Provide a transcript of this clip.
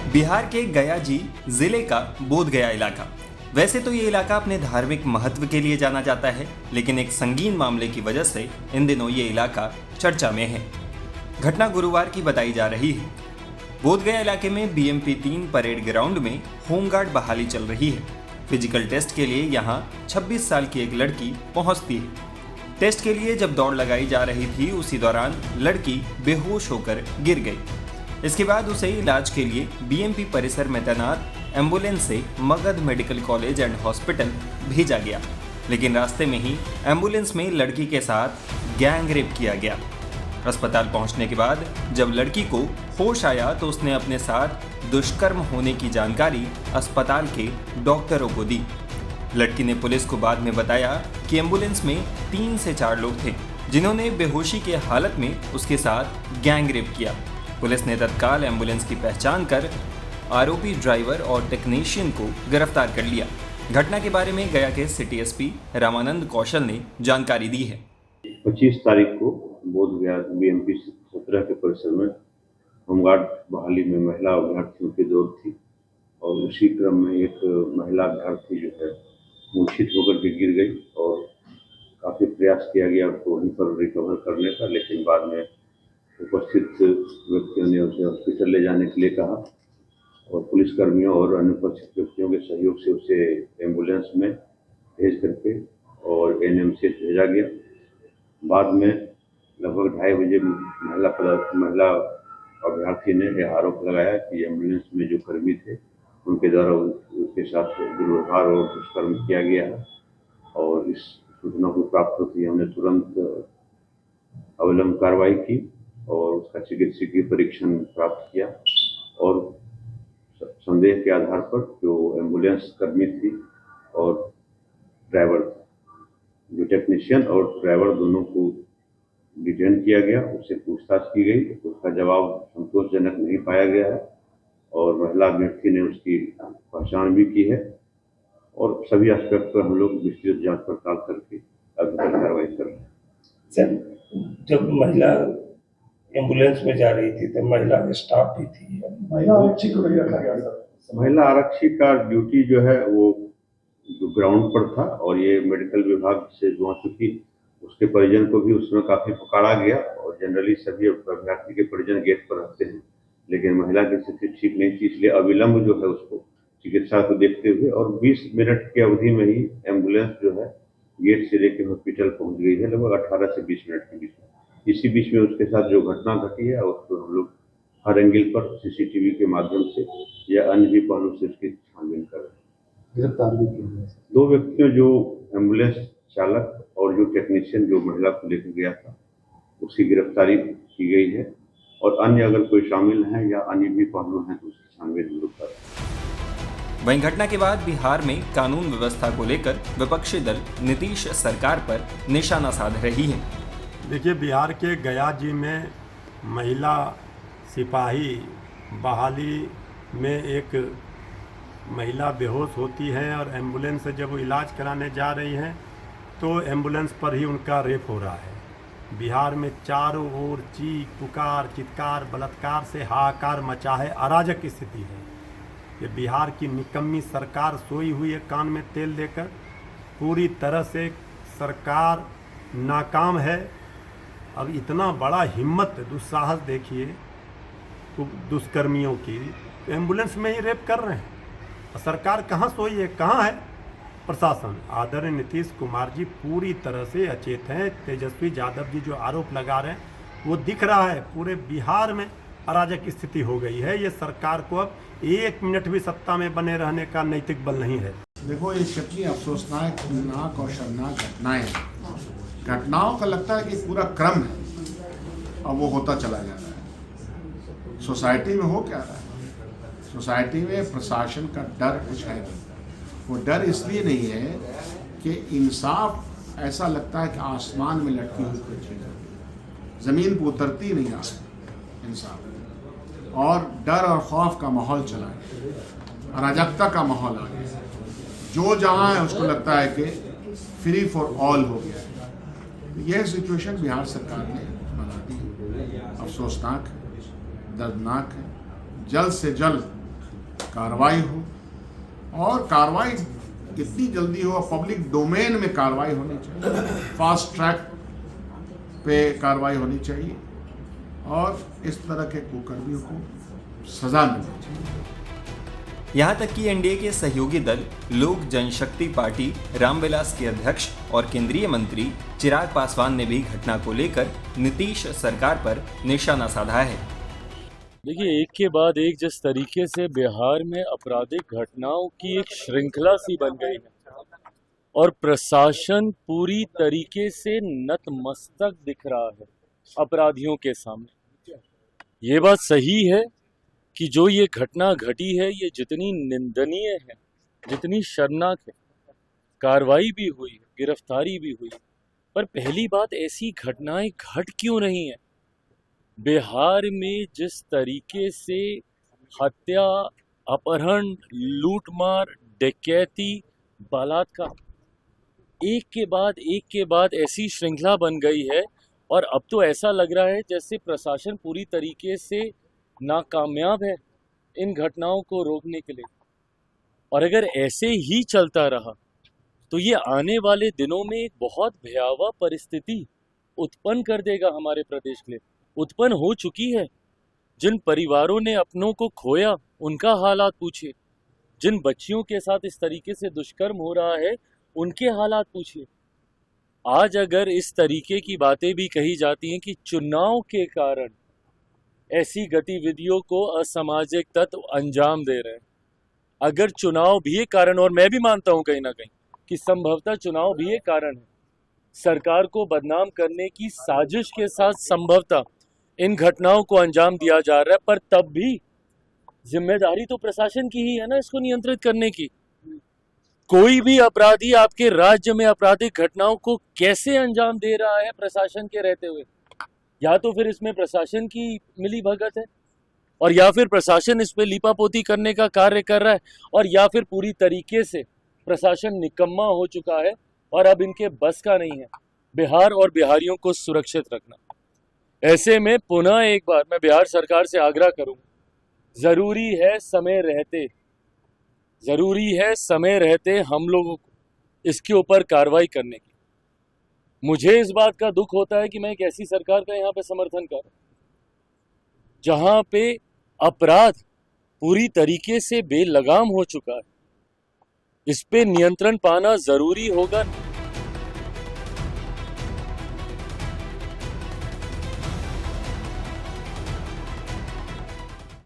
बिहार के गया जी जिले का बोधगया इलाका। वैसे तो ये इलाका अपने धार्मिक महत्व के लिए जाना जाता है, लेकिन एक संगीन मामले की वजह से इन दिनों ये इलाका चर्चा में है। घटना गुरुवार की बताई जा रही है। बोधगया इलाके में BMP 3 परेड ग्राउंड में होमगार्ड बहाली चल रही है। फिजिकल टेस्ट के लिए यहाँ 26 साल की एक लड़की पहुँचती है। टेस्ट के लिए जब दौड़ लगाई जा रही थी, उसी दौरान लड़की बेहोश होकर गिर गई। इसके बाद उसे इलाज के लिए BMP परिसर में तैनात एम्बुलेंस से Magadh medical college and hospital भेजा गया, लेकिन रास्ते में ही एम्बुलेंस में लड़की के साथ गैंग रेप किया गया। अस्पताल पहुंचने के बाद जब लड़की को होश आया तो उसने अपने साथ दुष्कर्म होने की जानकारी अस्पताल के डॉक्टरों को दी। लड़की ने पुलिस को बाद में बताया कि एम्बुलेंस में 3 से 4 लोग थे, जिन्होंने बेहोशी के हालत में उसके साथ गैंग रेप किया। पुलिस ने तत्काल एम्बुलेंस की पहचान कर आरोपी ड्राइवर और टेक्नीशियन को गिरफ्तार कर लिया। घटना के बारे में गया के सिटी SP रामानंद कौशल ने जानकारी दी है। 25 तारीख को बोधगया BMP 17 के परिसर में होमगार्ड बहाली में महिला अभ्यर्थियों की दौड़ थी और उसी क्रम में एक महिला अभ्यर्थी जो है मूर्छित होकर के गिर गई और काफ़ी प्रयास किया गया उसको वहीं पर रिकवर करने का, लेकिन बाद में उपस्थित व्यक्तियों ने उसे हॉस्पिटल ले जाने के लिए कहा और पुलिसकर्मियों और अनुपस्थित व्यक्तियों के सहयोग से उसे एम्बुलेंस में भेज करके और NMC भेजा गया। बाद में लगभग 2:30 बजे महिला अभ्यर्थी ने यह आरोप लगाया कि एम्बुलेंस में जो कर्मी थे उनके द्वारा उसके साथ दुर्व्यवहार और दुष्कर्म किया गया है और इस सूचना को प्राप्त होती हमने तुरंत अविलंब कार्रवाई की और उसका चिकित्सकीय परीक्षण प्राप्त किया और संदेह के आधार पर जो एम्बुलेंस कर्मी थी और ड्राइवर, जो टेक्नीशियन और ड्राइवर दोनों को डिटेन किया गया, उससे पूछताछ की गई। उसका जवाब संतोषजनक नहीं पाया गया है और महिला अभ्यर्थी ने उसकी पहचान भी की है और सभी एस्पेक्ट पर हम लोग विस्तृत जांच पड़ताल करके आगे कार्रवाई कर रहे हैं। सर, जब महिला एम्बुलेंस में जा रही थी तो महिला स्टाफ भी थी, महिला आरक्षी को नहीं रखा गया सर। महिला आरक्षी का ड्यूटी जो है वो जो ग्राउंड पर था और ये मेडिकल विभाग से जुआ चुकी, उसके परिजन को भी उसमें काफ़ी पुकारा गया और जनरली सभी अभ्यर्थी के परिजन गेट पर रहते हैं, लेकिन महिला की स्थिति ठीक नहीं थी, इसलिए अविलंब जो है उसको चिकित्सा को देखते हुए और 20 मिनट की अवधि में ही एम्बुलेंस जो है गेट से लेकर हॉस्पिटल पहुंच गई है, लगभग 18 से 20 मिनट के बीच में। इसी बीच में उसके साथ जो घटना घटी है उसको हम लोग हर एंगल पर CCTV के माध्यम से या अन्य भी पहलू से उसकी छानबीन कर रहे हैं। गिरफ्तार भी किए 2 व्यक्तियों, जो एम्बुलेंस चालक और जो टेक्नीशियन जो महिला को लेकर गया था, उसकी गिरफ्तारी की गई है और अन्य अगर कोई शामिल हैं या अन्य भी पहलू हैं तो उसकी छानबीन हम लोग कर रहे हैं। वहीं घटना के बाद बिहार में कानून व्यवस्था को लेकर विपक्षी दल नीतीश सरकार पर निशाना साध रही है। देखिए, बिहार के गया जी में महिला सिपाही बहाली में एक महिला बेहोश होती है और एम्बुलेंस से जब वो इलाज कराने जा रही हैं तो एम्बुलेंस पर ही उनका रेप हो रहा है। बिहार में चारों ओर चीख पुकार चित्कार बलात्कार से हाहाकार मचा है, अराजक स्थिति है। ये बिहार की निकम्मी सरकार सोई हुई है कान में तेल देकर। पूरी तरह से सरकार नाकाम है। अब इतना बड़ा हिम्मत दुस्साहस देखिए दुष्कर्मियों की, एम्बुलेंस में ही रेप कर रहे हैं। सरकार कहाँ सोई है, कहाँ है प्रशासन? आदरणीय नीतीश कुमार जी पूरी तरह से अचेत हैं। तेजस्वी यादव जी जो आरोप लगा रहे हैं वो दिख रहा है। पूरे बिहार में अराजक स्थिति हो गई है। ये सरकार को अब 1 मिनट भी सत्ता में बने रहने का नैतिक बल नहीं है। देखो, ये कितनी अफसोसनाक और शर्मनाक घटनाएं हैं। घटनाओं का लगता है कि पूरा क्रम है और वो होता चला जा रहा है। सोसाइटी में हो क्या रहा है? सोसाइटी में प्रशासन का डर कुछ है नहीं। वो डर इसलिए नहीं है कि इंसाफ ऐसा लगता है कि आसमान में लटकी हुई कोई चीज़ है, ज़मीन पर उतरती नहीं आ इंसाफ, और डर और खौफ का माहौल चला है, अराजकता का माहौल आ गया। जो जहाँ है उसको लगता है कि फ्री फॉर ऑल हो गया है। यह सिचुएशन बिहार सरकार ने बना दी, अफसोसनाक है, दर्दनाक है। जल्द से जल्द कार्रवाई हो, और कार्रवाई कितनी जल्दी हो, पब्लिक डोमेन में कार्रवाई होनी चाहिए, फास्ट ट्रैक पे कार्रवाई होनी चाहिए, और इस तरह के कुकर्मियों को सजा मिलनी चाहिए। यहाँ तक कि एनडीए के सहयोगी दल लोक जनशक्ति पार्टी रामविलास के अध्यक्ष और केंद्रीय मंत्री चिराग पासवान ने भी घटना को लेकर नीतीश सरकार पर निशाना साधा है। देखिए, एक के बाद एक जिस तरीके से बिहार में आपराधिक घटनाओं की एक श्रृंखला सी बन गई है और प्रशासन पूरी तरीके से नतमस्तक दिख रहा है अपराधियों के सामने, ये बात सही है कि जो ये घटना घटी है ये जितनी निंदनीय है, जितनी शर्मनाक है, कार्रवाई भी हुई है, गिरफ्तारी भी हुई है, पर पहली बात ऐसी घटनाएं घट क्यों नहीं है। बिहार में जिस तरीके से हत्या, अपहरण, लूटमार, डकैती, बलात्कार एक के बाद ऐसी श्रृंखला बन गई है, और अब तो ऐसा लग रहा है जैसे प्रशासन पूरी तरीके से नाकामयाब है इन घटनाओं को रोकने के लिए। और अगर ऐसे ही चलता रहा तो ये आने वाले दिनों में एक बहुत भयावह परिस्थिति उत्पन्न कर देगा हमारे प्रदेश के लिए। उत्पन्न हो चुकी है। जिन परिवारों ने अपनों को खोया उनका हालात पूछिए, जिन बच्चियों के साथ इस तरीके से दुष्कर्म हो रहा है उनके हालात पूछिए। आज अगर इस तरीके की बातें भी कही जाती हैं कि चुनाव के कारण ऐसी गतिविधियों को असामाजिक तत्व अंजाम दे रहे हैं, अगर चुनाव भी एक कारण, और मैं भी मानता हूं कहीं ना कहीं कि संभवतः चुनाव भी एक कारण है, सरकार को बदनाम करने की साजिश के साथ संभवतः इन घटनाओं को अंजाम दिया जा रहा है, पर तब भी जिम्मेदारी तो प्रशासन की ही है ना इसको नियंत्रित करने की। कोई भी अपराधी आपके राज्य में आपराधिक घटनाओं को कैसे अंजाम दे रहा है प्रशासन के रहते हुए, या तो फिर इसमें प्रशासन की मिली भगत है, और या फिर प्रशासन इस पे लीपापोती करने का कार्य कर रहा है, और या फिर पूरी तरीके से प्रशासन निकम्मा हो चुका है और अब इनके बस का नहीं है बिहार और बिहारियों को सुरक्षित रखना। ऐसे में पुनः एक बार मैं बिहार सरकार से आग्रह करूंगा, जरूरी है समय रहते हम लोगों को इसके ऊपर कार्रवाई करने की। मुझे इस बात का दुख होता है कि मैं एक ऐसी सरकार का यहाँ पे समर्थन कर रहा हूं जहां पे अपराध पूरी तरीके से बेलगाम हो चुका है। इस पे नियंत्रण पाना जरूरी होगा।